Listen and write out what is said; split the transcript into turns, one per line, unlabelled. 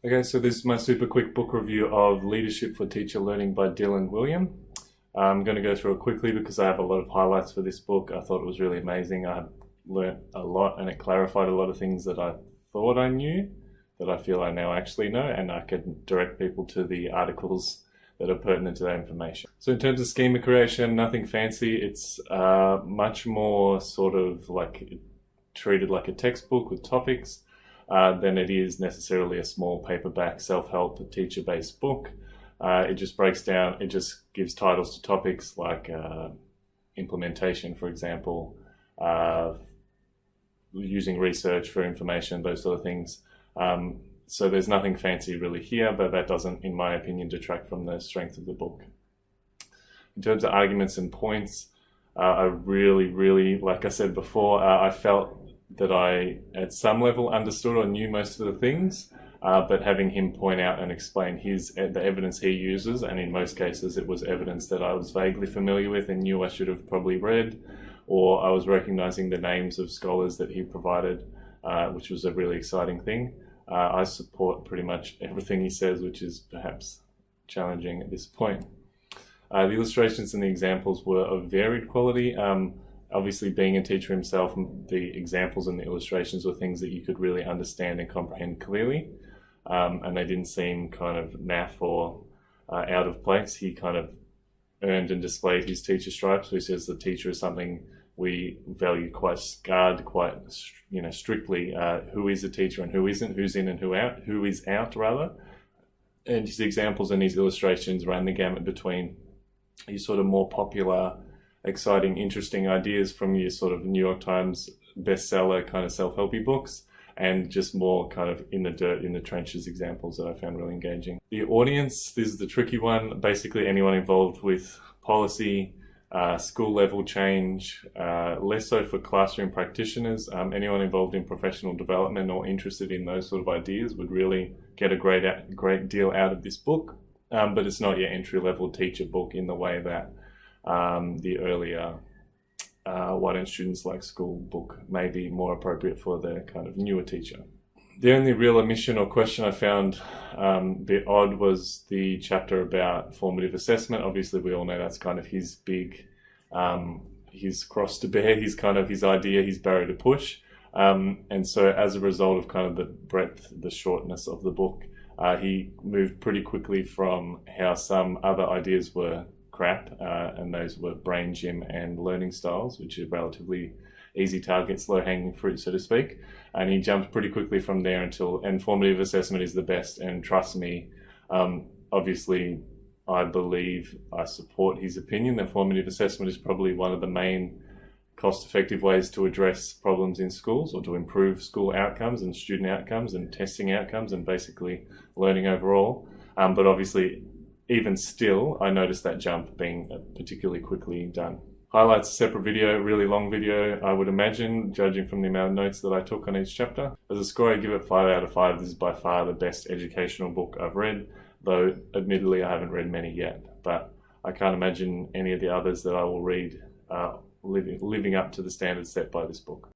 Okay, so this is my super quick book review of Leadership for Teacher Learning by Dylan William. I'm going to go through it quickly because I have a lot of highlights for this book. I thought it was really amazing. I learned a lot and it clarified a lot of things that I thought I knew, that I feel I now actually know, and I can direct people to the articles that are pertinent to that information. So in terms of schema creation, nothing fancy. It's much more sort of like treated like a textbook with topics than it is necessarily a small paperback self-help teacher-based book. It just breaks down, it just gives titles to topics like implementation, for example, using research for information, those sort of things. So there's nothing fancy really here, but that doesn't, in my opinion, detract from the strength of the book. In terms of arguments and points, I really, like I said before, I felt that I, at some level, understood or knew most of the things, but having him point out and explain the evidence he uses, and in most cases it was evidence that I was vaguely familiar with and knew I should have probably read, or I was recognizing the names of scholars that he provided, which was a really exciting thing. I support pretty much everything he says, which is perhaps challenging at this point. The illustrations and the examples were of varied quality. Obviously, being a teacher himself, the examples and the illustrations were things that you could really understand and comprehend clearly, and they didn't seem kind of naff or out of place. He kind of earned and displayed his teacher stripes. So he says the teacher is something we value quite strictly. Who is a teacher and who isn't, who's in and who is out rather. And his examples and his illustrations ran the gamut between his sort of more popular, exciting, interesting ideas from your sort of New York Times bestseller kind of self-helpy books, and just more kind of in the dirt, in the trenches examples that I found really engaging. The audience, this is the tricky one. Basically anyone involved with policy, school level change, less so for classroom practitioners. Anyone involved in professional development or interested in those sort of ideas would really get a great deal out of this book. But it's not your entry-level teacher book in the way that the earlier Why Don't Students Like School book may be more appropriate for the kind of newer teacher. The only real omission or question I found a bit odd was the chapter about formative assessment. Obviously, we all know that's kind of his big, his cross to bear, his idea, his barrier to push. And so as a result of kind of the breadth, the shortness of the book, he moved pretty quickly from how some other ideas were crap, and those were brain gym and learning styles, which are relatively easy targets, low-hanging fruit, so to speak. And he jumped pretty quickly from there and formative assessment is the best. And trust me, obviously, I support his opinion that formative assessment is probably one of the main cost-effective ways to address problems in schools, or to improve school outcomes and student outcomes and testing outcomes and basically learning overall. But obviously, even still, I noticed that jump being particularly quickly done. Highlights, a separate video, really long video, I would imagine, judging from the amount of notes that I took on each chapter. As a score, I give it 5 out of 5. This is by far the best educational book I've read, though admittedly I haven't read many yet, but I can't imagine any of the others that I will read living up to the standards set by this book.